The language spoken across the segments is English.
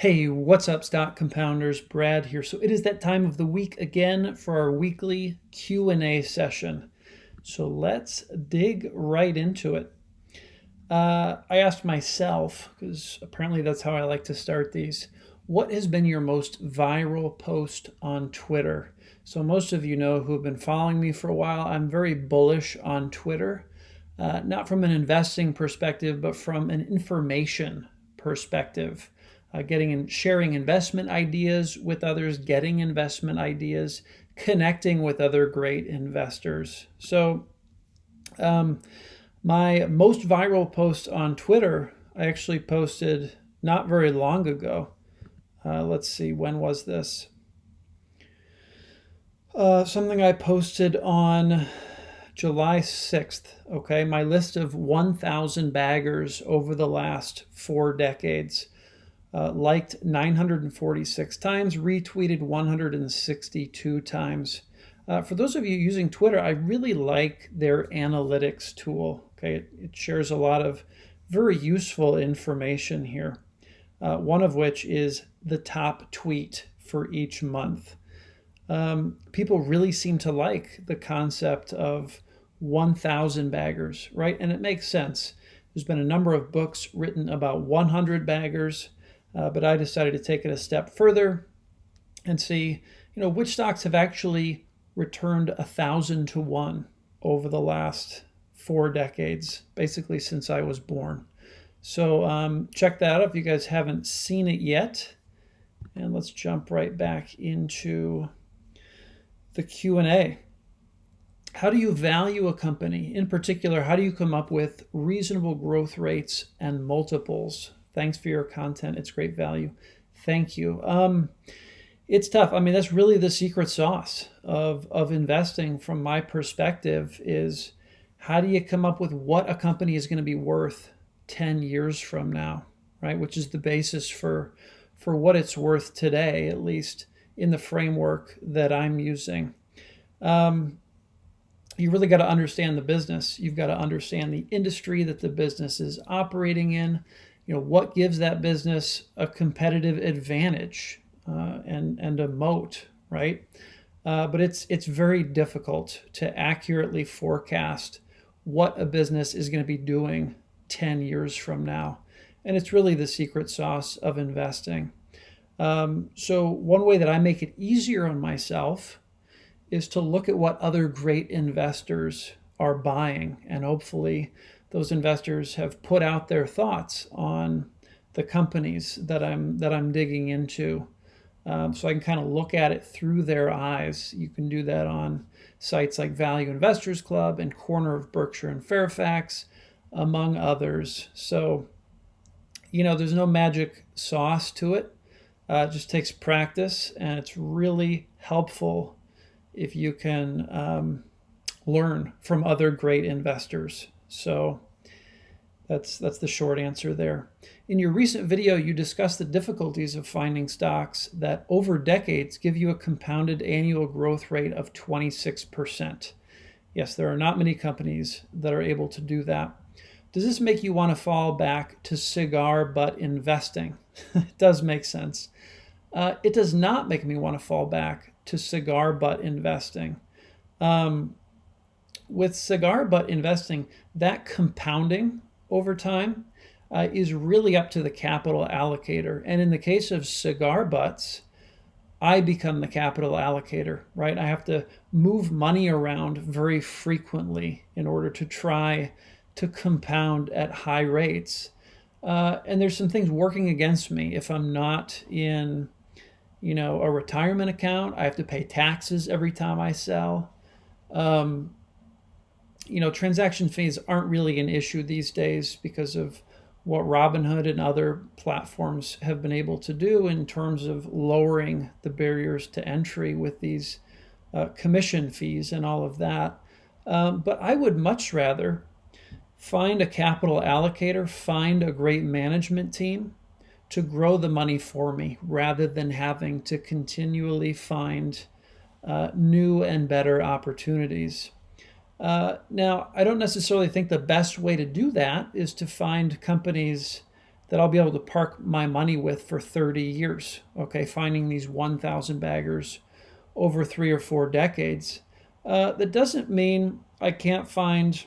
Hey, what's up, stock compounders? Brad here. So it is that time of the week again for our weekly Q&A session. So let's dig right into it. I asked myself, because apparently that's how I like to start these, what has been your most viral post on Twitter? So most of you know who have been following me for a while, I'm very bullish on Twitter, not from an investing perspective, but from an information perspective. Getting and sharing investment ideas with others, getting investment ideas, connecting with other great investors. So, um, my most viral post on Twitter, I actually posted not very long ago. Let's see, when was this? Something I posted on July 6th. Okay, my list of 1,000 baggers over the last 4 decades. Liked 946 times, retweeted 162 times. For those of you using Twitter, I really like their analytics tool. Okay, it shares a lot of very useful information here. One of which is the top tweet for each month. People really seem to like the concept of 1,000 baggers, right? And it makes sense. There's been a number of books written about 100 baggers, but I decided to take it a step further and see, which stocks have actually returned 1,000 to 1 over the last 4 decades, basically since I was born. So check that out if you guys haven't seen it yet. And let's jump right back into the Q&A. How do you value a company? In particular, how do you come up with reasonable growth rates and multiples? Thanks for your content. It's great value. Thank you. It's tough. I mean, that's really the secret sauce of investing from my perspective is how do you come up with what a company is going to be worth 10 years from now, right? Which is the basis for what it's worth today, at least in the framework that I'm using. You really got to understand the business. You've got to understand the industry that the business is operating in. What gives that business a competitive advantage and a moat, right? But it's very difficult to accurately forecast what a business is going to be doing 10 years from now. And it's really the secret sauce of investing. So one way that I make it easier on myself is to look at what other great investors are buying. And hopefully those investors have put out their thoughts on the companies that I'm digging into. So I can kind of look at it through their eyes. You can do that on sites like Value Investors Club and Corner of Berkshire and Fairfax, among others. So, there's no magic sauce to it. It just takes practice, and it's really helpful if you can learn from other great investors. So that's the short answer there. In your recent video, you discussed the difficulties of finding stocks that over decades give you a compounded annual growth rate of 26%. Yes, there are not many companies that are able to do that. Does this make you want to fall back to cigar butt investing? It does make sense. It does not make me want to fall back to cigar butt investing. With cigar butt investing, that compounding over time is really up to the capital allocator. And in the case of cigar butts, I become the capital allocator, right? I have to move money around very frequently in order to try to compound at high rates. And there's some things working against me. If I'm not in, a retirement account, I have to pay taxes every time I sell. Transaction fees aren't really an issue these days because of what Robinhood and other platforms have been able to do in terms of lowering the barriers to entry with these commission fees and all of that. But I would much rather find a capital allocator, find a great management team to grow the money for me rather than having to continually find new and better opportunities. Now, I don't necessarily think the best way to do that is to find companies that I'll be able to park my money with for 30 years. Okay, finding these 1,000 baggers over 3 or 4 decades. That doesn't mean I can't find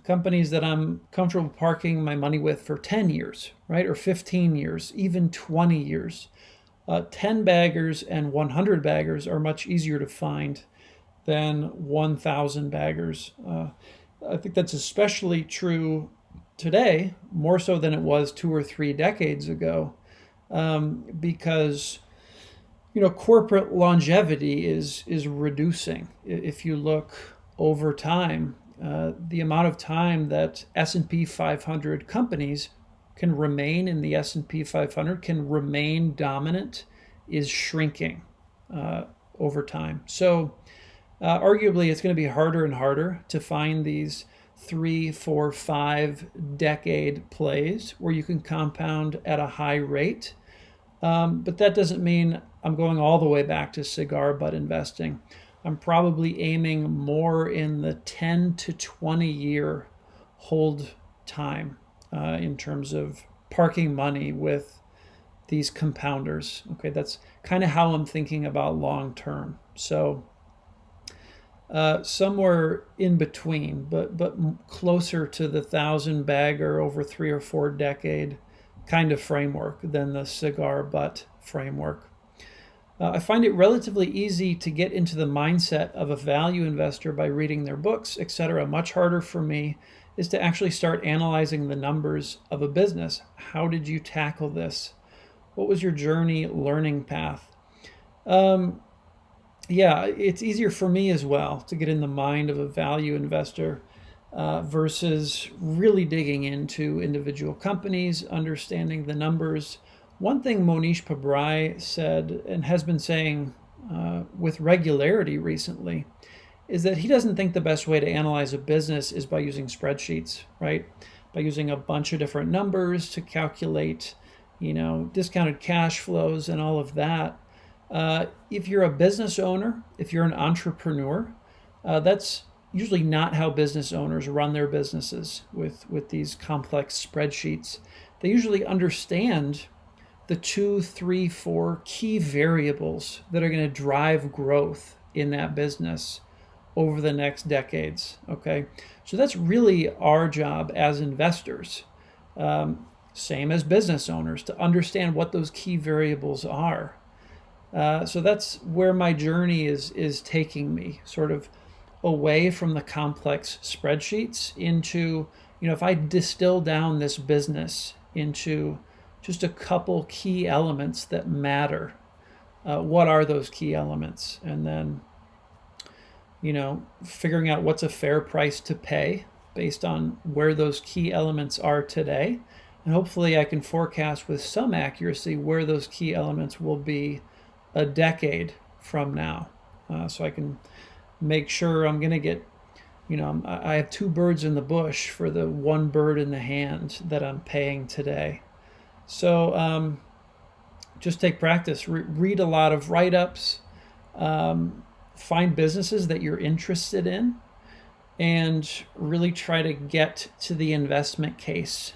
companies that I'm comfortable parking my money with for 10 years, right? Or 15 years, even 20 years. 10 baggers and 100 baggers are much easier to find than 1,000 baggers. I think that's especially true today, more so than it was 2 or 3 decades ago, because corporate longevity is reducing. If you look over time, the amount of time that S&P 500 companies can remain in the S&P 500, can remain dominant, is shrinking over time. So arguably, it's going to be harder and harder to find these 3, 4, 5 decade plays where you can compound at a high rate. But that doesn't mean I'm going all the way back to cigar butt investing. I'm probably aiming more in the 10 to 20 year hold time in terms of parking money with these compounders. Okay, that's kind of how I'm thinking about long term. So somewhere in between, but closer to the 1,000 bagger over 3 or 4 decade kind of framework than the cigar butt framework. I find it relatively easy to get into the mindset of a value investor by reading their books, etc. Much harder for me is to actually start analyzing the numbers of a business. How did you tackle this? What was your journey learning path? Yeah, it's easier for me as well to get in the mind of a value investor versus really digging into individual companies, understanding the numbers. One thing Monish Pabrai said and has been saying with regularity recently is that he doesn't think the best way to analyze a business is by using spreadsheets, right? By using a bunch of different numbers to calculate, discounted cash flows and all of that. If you're a business owner, if you're an entrepreneur, that's usually not how business owners run their businesses with these complex spreadsheets. They usually understand the 2, 3, 4 key variables that are going to drive growth in that business over the next decades. Okay, so that's really our job as investors, same as business owners, to understand what those key variables are. So that's where my journey is taking me, sort of away from the complex spreadsheets into, if I distill down this business into just a couple key elements that matter, what are those key elements? And then, figuring out what's a fair price to pay based on where those key elements are today. And hopefully I can forecast with some accuracy where those key elements will be a decade from now. So I can make sure I'm going to get, I have 2 birds in the bush for the 1 bird in the hand that I'm paying today. So just take practice, read a lot of write-ups, find businesses that you're interested in, and really try to get to the investment case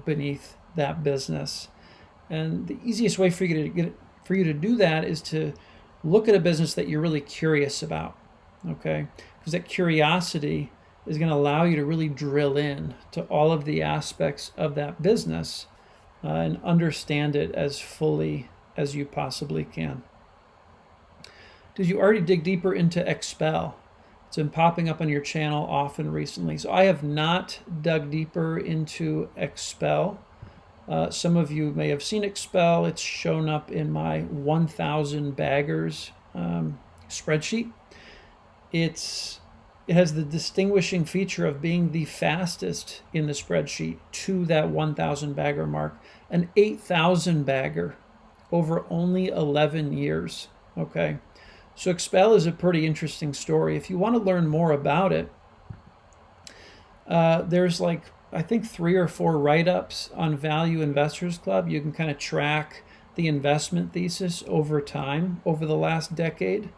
beneath that business. And the easiest way for you to do that is to look at a business that you're really curious about, okay? Because that curiosity is going to allow you to really drill in to all of the aspects of that business and understand it as fully as you possibly can. Did you already dig deeper into XPEL? It's been popping up on your channel often recently. So I have not dug deeper into XPEL. Some of you may have seen XPEL. It's shown up in my 1,000 baggers spreadsheet. It has the distinguishing feature of being the fastest in the spreadsheet to that 1,000 bagger mark, an 8,000 bagger over only 11 years. Okay, so XPEL is a pretty interesting story. If you want to learn more about it, there's I think 3 or 4 write-ups on Value Investors Club. You can kind of track the investment thesis over time, over the last decade,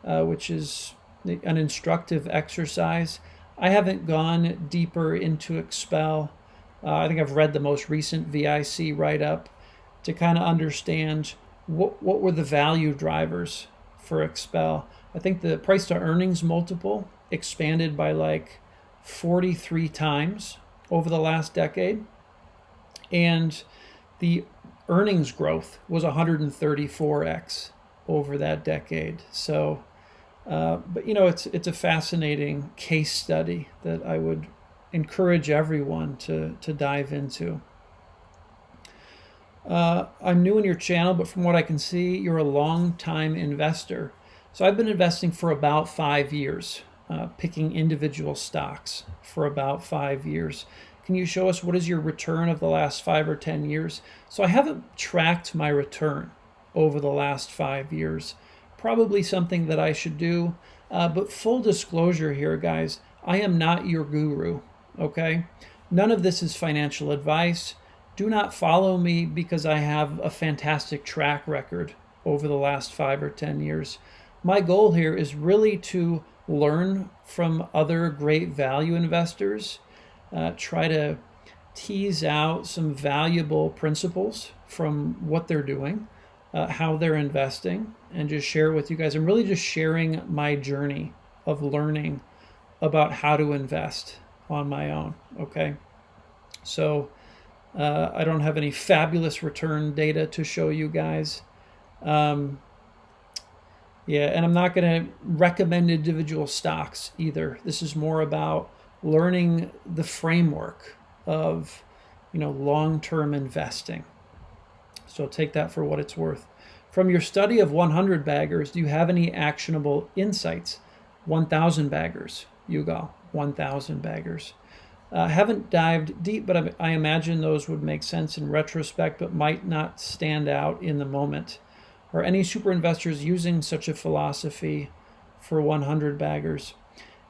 which is an instructive exercise. I haven't gone deeper into XPEL I think I've read the most recent VIC write-up to kind of understand what were the value drivers for Expel. I think the price to earnings multiple expanded by like 43 times over the last decade, and the earnings growth was 134x over that decade. So, but it's a fascinating case study that I would encourage everyone to dive into. I'm new in your channel, but from what I can see, you're a long-time investor. So I've been investing for about 5 years, picking individual stocks for about 5 years. Can you show us what is your return of the last 5 or 10 years? So I haven't tracked my return over the last 5 years. Probably something that I should do. But full disclosure here, guys, I am not your guru, okay? None of this is financial advice. Do not follow me because I have a fantastic track record over the last 5 or 10 years. My goal here is really to learn from other great value investors, try to tease out some valuable principles from what they're doing, how they're investing, and just share it with you guys. I'm really just sharing my journey of learning about how to invest on my own, okay? So I don't have any fabulous return data to show you guys. Yeah, and I'm not going to recommend individual stocks either. This is more about learning the framework of, long-term investing. So take that for what it's worth. From your study of 100 baggers, do you have any actionable insights? 1,000 baggers, Yugal, 1,000 baggers. Haven't dived deep, but I imagine those would make sense in retrospect, but might not stand out in the moment. Are any super investors using such a philosophy for 100 baggers?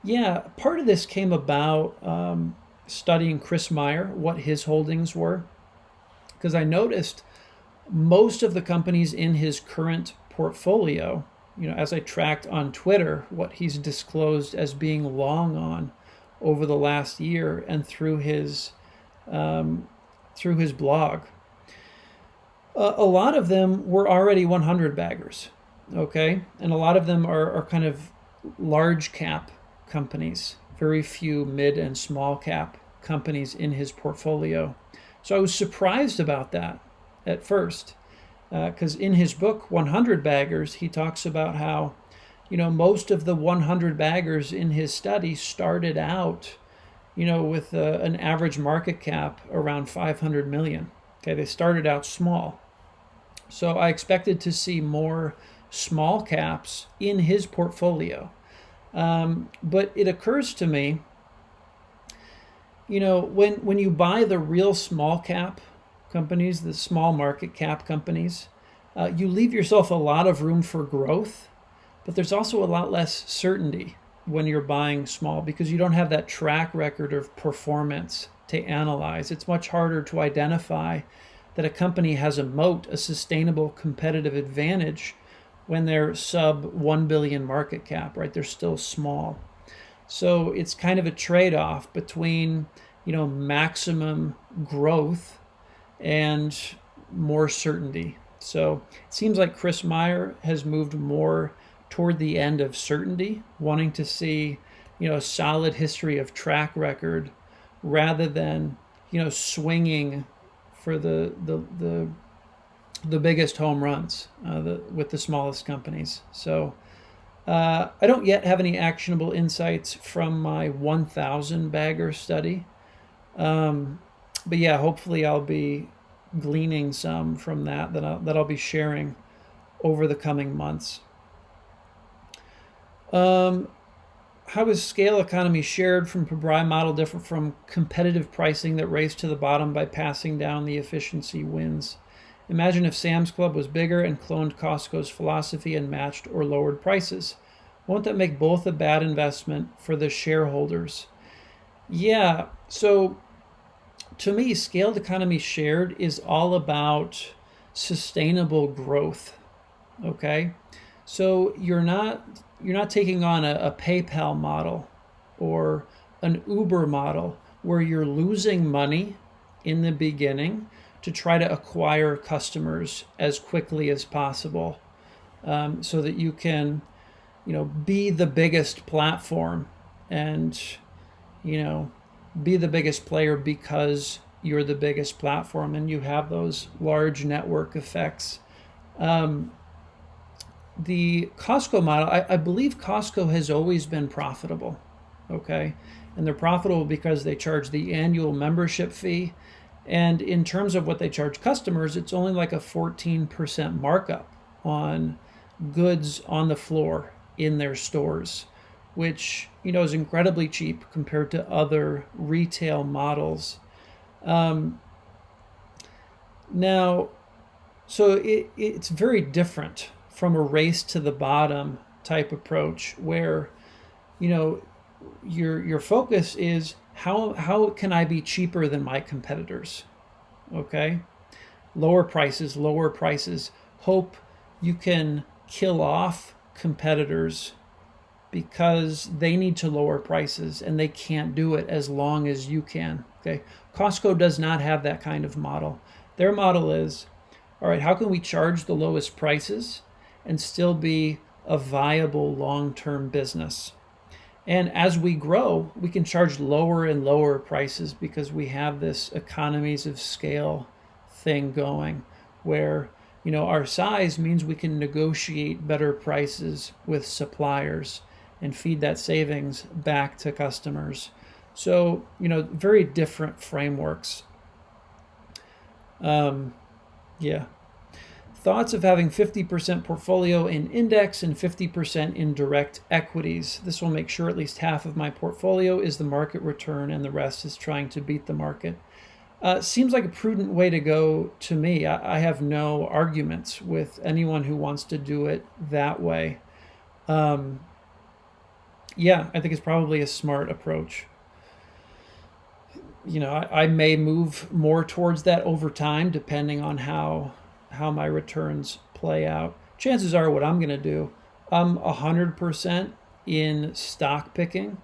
Yeah, part of this came about studying Chris Meyer, what his holdings were, because I noticed most of the companies in his current portfolio, as I tracked on Twitter what he's disclosed as being long on over the last year and through his blog. A lot of them were already 100 baggers, okay? And a lot of them are kind of large cap companies, very few mid and small cap companies in his portfolio. So I was surprised about that at first, because in his book, 100 Baggers, he talks about how, most of the 100 baggers in his study started out, with an average market cap around 500 million. Okay, they started out small. So I expected to see more small caps in his portfolio. But it occurs to me, when you buy the real small cap companies, the small market cap companies, you leave yourself a lot of room for growth, but there's also a lot less certainty when you're buying small because you don't have that track record of performance to analyze. It's much harder to identify that a company has a moat, a sustainable competitive advantage when they're sub 1 billion market cap, right? They're still small. So it's kind of a trade-off between, maximum growth and more certainty. So it seems like Chris Meyer has moved more toward the end of certainty, wanting to see, a solid history of track record rather than, swinging for the biggest home runs with the smallest companies. So I don't yet have any actionable insights from my 1,000 bagger study. But yeah, hopefully I'll be gleaning some from that I'll be sharing over the coming months. How is scale economy shared from Pabrai model different from competitive pricing that raced to the bottom by passing down the efficiency wins? Imagine if Sam's Club was bigger and cloned Costco's philosophy and matched or lowered prices. Won't that make both a bad investment for the shareholders? Yeah, so to me, scaled economy shared is all about sustainable growth, okay? So you're not taking on a PayPal model or an Uber model where you're losing money in the beginning to try to acquire customers as quickly as possible, so that you can, be the biggest platform and, be the biggest player because you're the biggest platform and you have those large network effects. The Costco model, I believe Costco has always been profitable, okay? And they're profitable because they charge the annual membership fee. And in terms of what they charge customers, it's only like a 14% markup on goods on the floor in their stores, which, is incredibly cheap compared to other retail models. Now, so it's very different from a race to the bottom type approach where, your focus is how can I be cheaper than my competitors? Okay? Lower prices. Hope you can kill off competitors because they need to lower prices and they can't do it as long as you can. Okay? Costco does not have that kind of model. Their model is, all right, how can we charge the lowest prices and still be a viable long-term business? And as we grow, we can charge lower and lower prices because we have this economies of scale thing going where, our size means we can negotiate better prices with suppliers and feed that savings back to customers. So, very different frameworks. Yeah. Thoughts of having 50% portfolio in index and 50% in direct equities. This will make sure at least half of my portfolio is the market return and the rest is trying to beat the market. Seems like a prudent way to go to me. I have no arguments with anyone who wants to do it that way. Yeah, I think it's probably a smart approach. I may move more towards that over time depending on how my returns play out. Chances are what I'm going to do, I'm 100% in stock picking,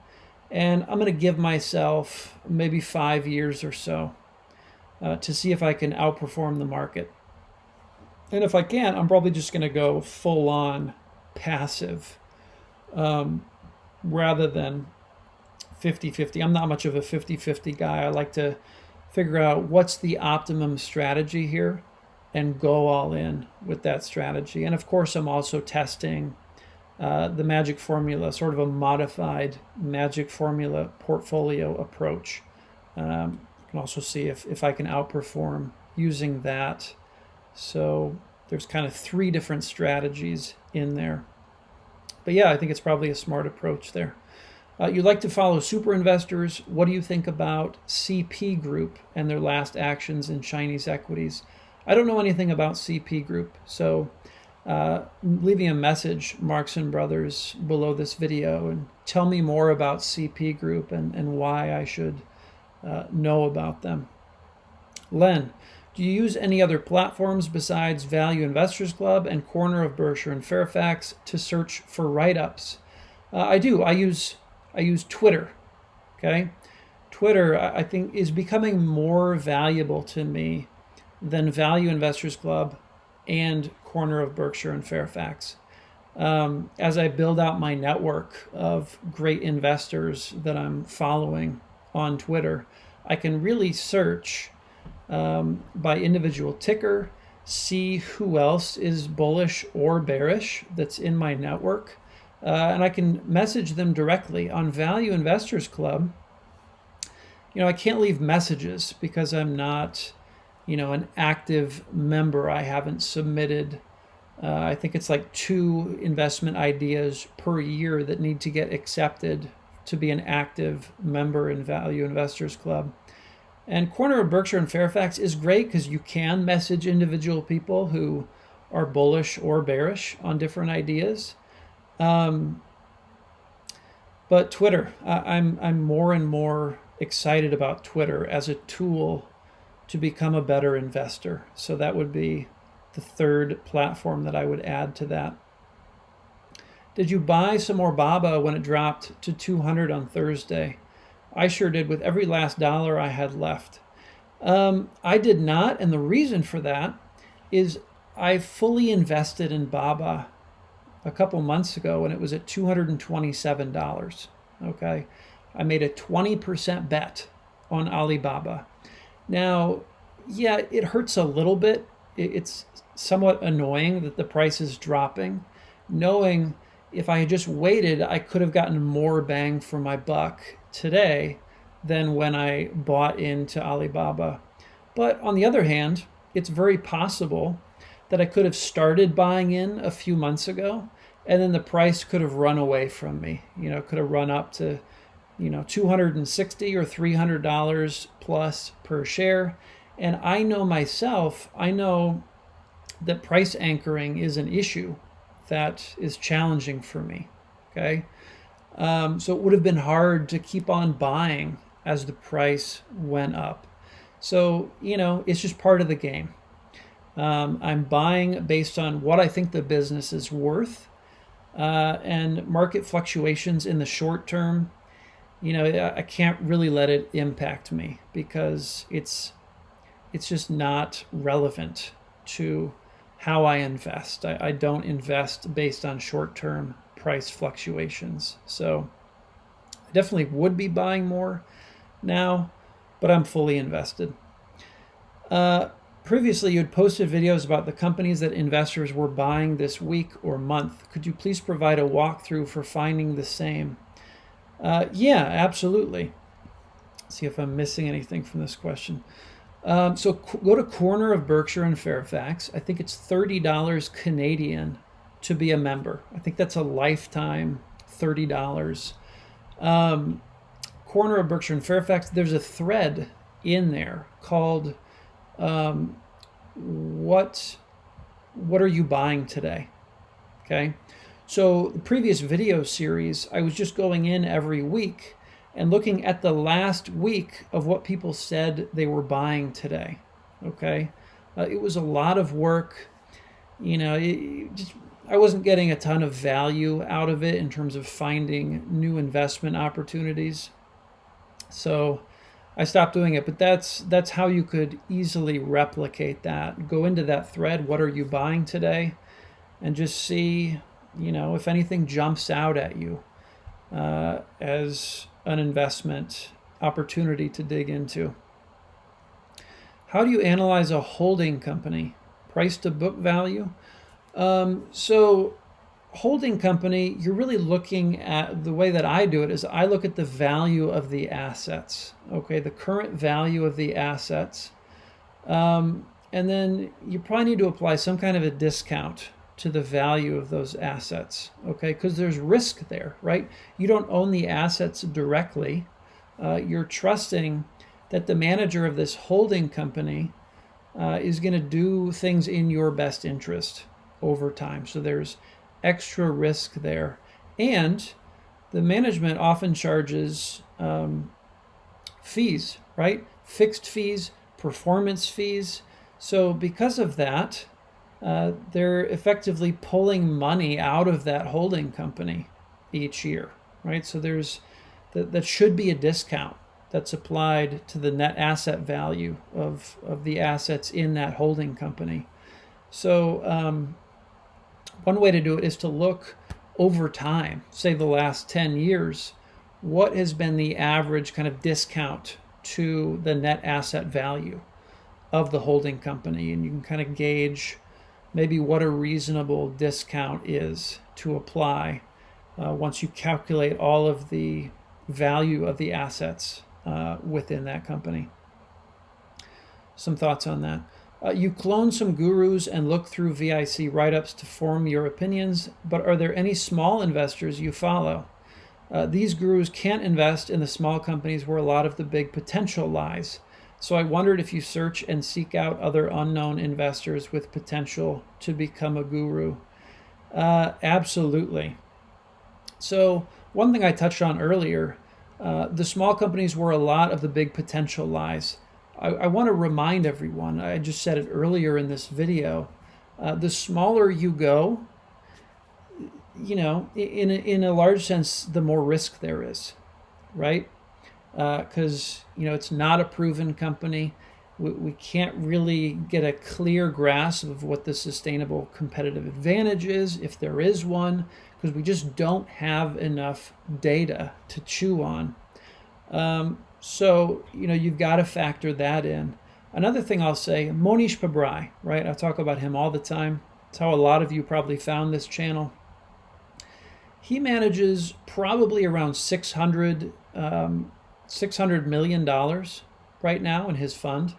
and I'm going to give myself maybe 5 years or so to see if I can outperform the market. And if I can't, I'm probably just going to go full on passive rather than 50-50. I'm not much of a 50-50 guy. I like to figure out what's the optimum strategy here and go all in with that strategy. And of course, I'm also testing the magic formula, sort of a modified magic formula portfolio approach. You can also see if I can outperform using that. So there's kind of 3 different strategies in there. But yeah, I think it's probably a smart approach there. You'd like to follow super investors. What do you think about CP Group and their last actions in Chinese equities? I don't know anything about CP Group, so leaving a message, Marx and Brothers, below this video and tell me more about CP Group and why I should know about them. Len, do you use any other platforms besides Value Investors Club and Corner of Berkshire and Fairfax to search for write-ups? I do. I use Twitter. Okay, Twitter I think is becoming more valuable to me than Value Investors Club and Corner of Berkshire and Fairfax. As I build out my network of great investors that I'm following on Twitter, I can really search by individual ticker, see who else is bullish or bearish that's in my network, and I can message them directly. On Value Investors Club, I can't leave messages because I'm not, an active member. I haven't submitted, I think it's like 2 investment ideas per year that need to get accepted to be an active member in Value Investors Club. And Corner of Berkshire and Fairfax is great because you can message individual people who are bullish or bearish on different ideas. But Twitter, I'm more and more excited about Twitter as a tool to become a better investor. So that would be the 3rd platform that I would add to that. Did you buy some more BABA when it dropped to 200 on Thursday? I sure did, with every last dollar I had left. I did not, and the reason for that is I fully invested in Baba a couple months ago when it was at $227. Okay. I made a 20% bet on Alibaba. Now, yeah, it hurts a little bit. It's somewhat annoying that the price is dropping, knowing if I had just waited, I could have gotten more bang for my buck today than when I bought into Alibaba. But on the other hand, it's very possible that I could have started buying in a few months ago and then the price could have run away from me. Could have run up to, $260 or $300 plus per share. And I know myself, I know that price anchoring is an issue that is challenging for me. Okay. So it would have been hard to keep on buying as the price went up. So, it's just part of the game. I'm buying based on what I think the business is worth, and market fluctuations in the short term. I can't really let it impact me because it's just not relevant to how I invest. I don't invest based on short-term price fluctuations. So I definitely would be buying more now, but I'm fully invested. Previously, you had posted videos about the companies that investors were buying this week or month. Could you please provide a walkthrough for finding the same? Yeah, absolutely. Let's see if I'm missing anything from this question. So go to Corner of Berkshire and Fairfax. I think it's $30 Canadian to be a member. I think that's a lifetime $30. Corner of Berkshire and Fairfax, there's a thread in there called what are you buying today? Okay. So the previous video series, I was just going in every week and looking at the last week of what people said they were buying today. Okay. It was a lot of work. I wasn't getting a ton of value out of it in terms of finding new investment opportunities. So I stopped doing it, but that's how you could easily replicate that. Go into that thread, what are you buying today? And just see, if anything jumps out at you as an investment opportunity to dig into. How do you analyze a holding company? Price to book value? So holding company, you're really looking at, the way that I do it is I look at the value of the assets, okay, the current value of the assets. And then you probably need to apply some kind of a discount to the value of those assets, okay, because there's risk there, right? You don't own the assets directly. You're trusting that the manager of this holding company is going to do things in your best interest over time. So there's extra risk there. And the management often charges fees, right? Fixed fees, performance fees. So because of that, they're effectively pulling money out of that holding company each year, right? So that should be a discount that's applied to the net asset value of the assets in that holding company. So one way to do it is to look over time, say the last 10 years, what has been the average kind of discount to the net asset value of the holding company, and you can kind of gauge maybe what a reasonable discount is to apply once you calculate all of the value of the assets within that company. Some thoughts on that. You clone some gurus and look through VIC write-ups to form your opinions, but are there any small investors you follow? These gurus can't invest in the small companies where a lot of the big potential lies. So I wondered if you search and seek out other unknown investors with potential to become a guru. Absolutely. So one thing I touched on earlier, the small companies where a lot of the big potential lies. I want to remind everyone, I just said it earlier in this video, the smaller you go, in a large sense, the more risk there is, right? Because, it's not a proven company. We can't really get a clear grasp of what the sustainable competitive advantage is, if there is one, because we just don't have enough data to chew on. So, you've got to factor that in. Another thing I'll say, Mohnish Pabrai, right? I talk about him all the time. It's how a lot of you probably found this channel. He manages probably around $600 million right now in his fund.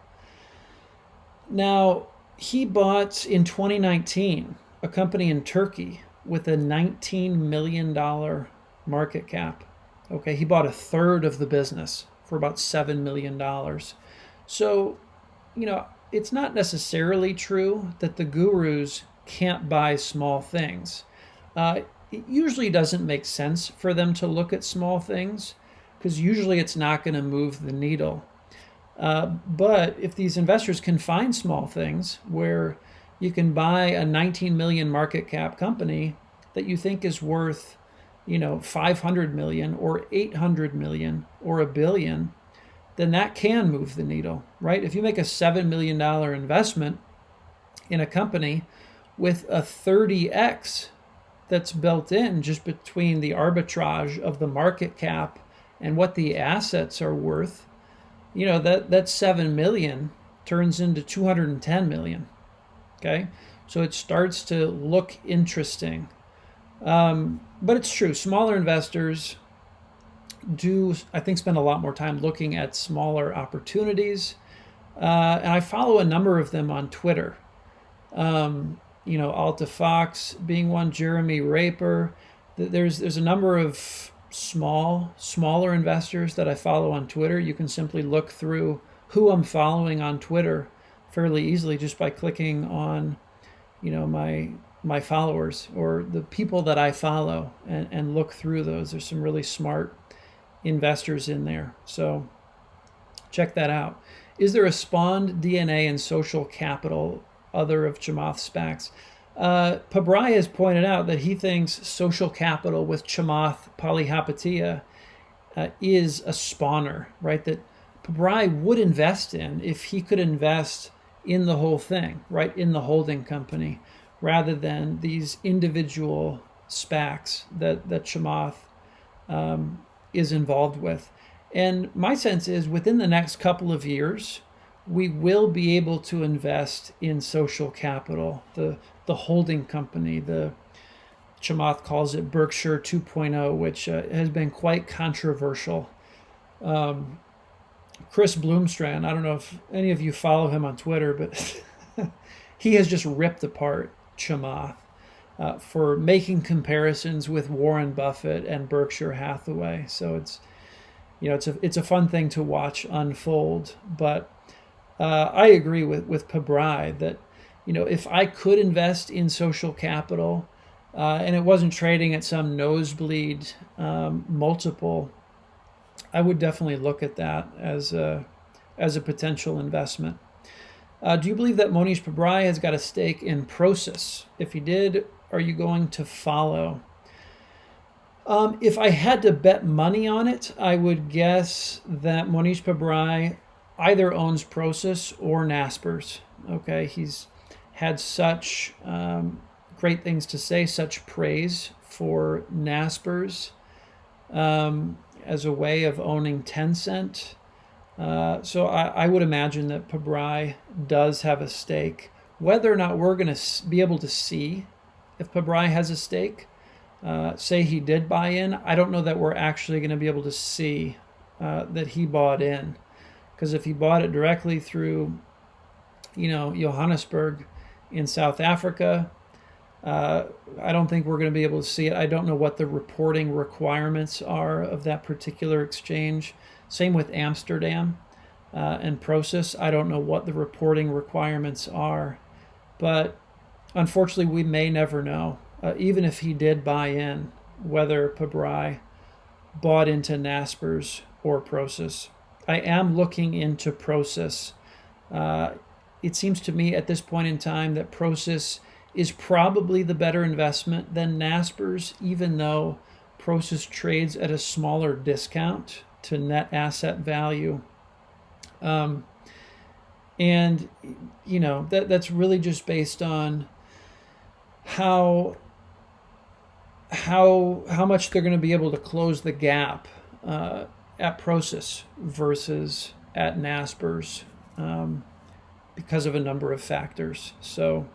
Now, he bought in 2019 a company in Turkey with a $19 million market cap. Okay, he bought a third of the business for about $7 million. So, it's not necessarily true that the gurus can't buy small things. It usually doesn't make sense for them to look at small things because usually it's not going to move the needle. But if these investors can find small things where you can buy a 19 million market cap company that you think is worth, 500 million or 800 million or $1 billion, then that can move the needle, right? If you make a $7 million investment in a company with a 30x that's built in just between the arbitrage of the market cap and what the assets are worth, that 7 million turns into 210 million. Okay, so it starts to look interesting. But it's true, smaller investors do, I think, spend a lot more time looking at smaller opportunities. And I follow a number of them on Twitter. Alta Fox being one, Jeremy Raper. There's a number of smaller investors that I follow on Twitter. You can simply look through who I'm following on Twitter fairly easily just by clicking on, my followers or the people that I follow and look through those. There's some really smart investors in there. So check that out. Is there a spawned DNA and social capital other of Chamath SPACs? Pabrai has pointed out that he thinks social capital with Chamath Palihapitiya is a spawner, right? That Pabrai would invest in if he could invest in the whole thing, right? In the holding company, rather than these individual SPACs that Chamath is involved with. And my sense is within the next couple of years, we will be able to invest in social capital, the holding company. The Chamath calls it Berkshire 2.0, which has been quite controversial. Chris Bloomstrand, I don't know if any of you follow him on Twitter, but he has just ripped apart Chamath for making comparisons with Warren Buffett and Berkshire Hathaway. So it's a fun thing to watch unfold. But I agree with Pabrai that if I could invest in social capital and it wasn't trading at some nosebleed multiple, I would definitely look at that as a potential investment. Do you believe that Mohnish Pabrai has got a stake in Prosus? If he did, are you going to follow? If I had to bet money on it, I would guess that Mohnish Pabrai either owns Prosus or Naspers. Okay, he's had such great things to say, such praise for Naspers as a way of owning Tencent. So I would imagine that Pabrai does have a stake. Whether or not we're going to be able to see if Pabrai has a stake, say he did buy in, I don't know that we're actually going to be able to see that he bought in. Because if he bought it directly through, Johannesburg in South Africa, I don't think we're going to be able to see it. I don't know what the reporting requirements are of that particular exchange. Same with Amsterdam and Prosus. I don't know what the reporting requirements are. But unfortunately, we may never know, even if he did buy in, whether Pabrai bought into Naspers or Prosus. I am looking into Prosus. It seems to me at this point in time that Prosus is probably the better investment than Naspers, even though Prosus trades at a smaller discount to net asset value. And that's really just based on how much they're going to be able to close the gap at Prosus versus at Naspers, because of a number of factors. So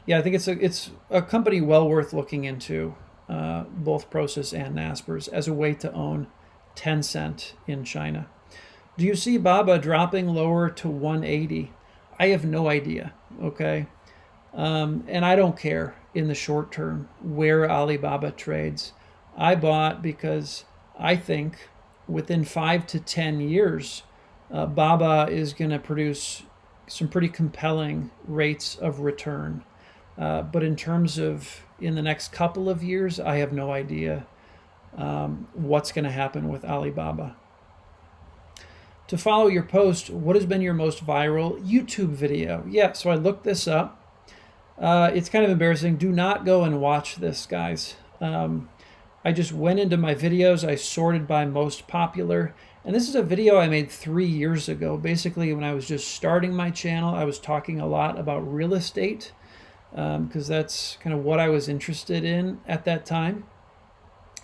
yeah, I think it's a company well worth looking into, both Prosus and Naspers, as a way to own Tencent in China. Do you see Baba dropping lower to 180? I have no idea. Okay. And I don't care in the short term where Alibaba trades. I bought because I think within 5 to 10 years, Baba is going to produce some pretty compelling rates of return. But in terms of in the next couple of years, I have no idea what's going to happen with Alibaba. To follow your post, what has been your most viral YouTube video? Yeah, so I looked this up. It's kind of embarrassing. Do not go and watch this, guys. I just went into my videos. I sorted by most popular. And this is a video I made 3 years ago. Basically, when I was just starting my channel, I was talking a lot about real estate, because that's kind of what I was interested in at that time.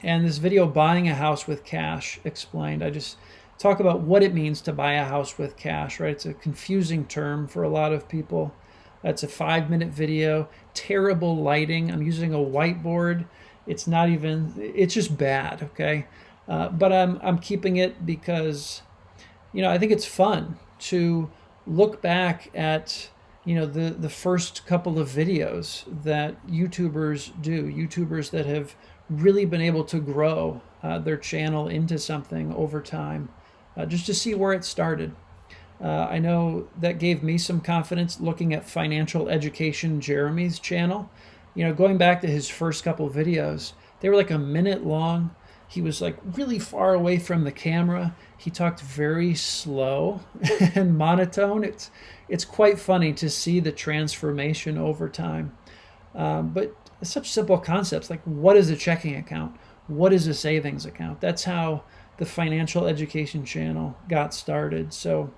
And this video, Buying a House with Cash, explained. I just talk about what it means to buy a house with cash, right? It's a confusing term for a lot of people. That's a 5-minute video. Terrible lighting. I'm using a whiteboard. It's not even, it's just bad, okay? But I'm keeping it because, I think it's fun to look back at, the first couple of videos that YouTubers do, YouTubers that have really been able to grow their channel into something over time, just to see where it started. I know that gave me some confidence looking at Financial Education Jeremy's channel. Going back to his first couple of videos, they were like a minute long. He was like really far away from the camera. He talked very slow and monotone. It's quite funny to see the transformation over time. But such simple concepts like, what is a checking account? What is a savings account? That's how the Financial Education channel got started. So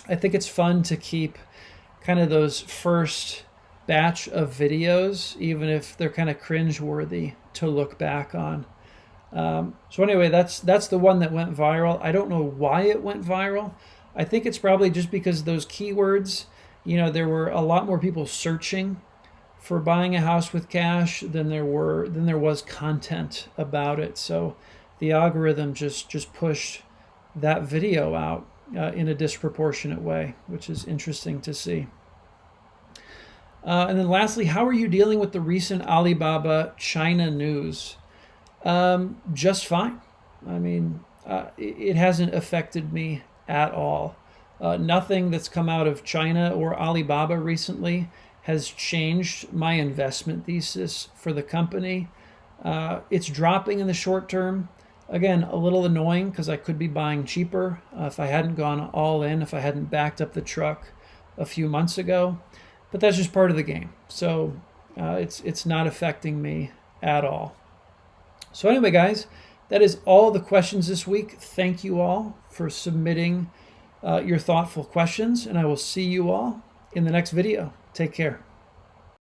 I think it's fun to keep kind of those first batch of videos, even if they're kind of cringe-worthy to look back on. So anyway, that's the one that went viral. I don't know why it went viral. I think it's probably just because those keywords, there were a lot more people searching for buying a house with cash than there was content about it. So the algorithm just pushed that video out in a disproportionate way, which is interesting to see. And then lastly, how are you dealing with the recent Alibaba China news? Just fine. I mean, it hasn't affected me at all. Nothing that's come out of China or Alibaba recently has changed my investment thesis for the company. It's dropping in the short term. Again, a little annoying because I could be buying cheaper if I hadn't gone all in, if I hadn't backed up the truck a few months ago. But that's just part of the game. So it's not affecting me at all. So anyway, guys, that is all the questions this week. Thank you all for submitting your thoughtful questions, and I will see you all in the next video. Take care.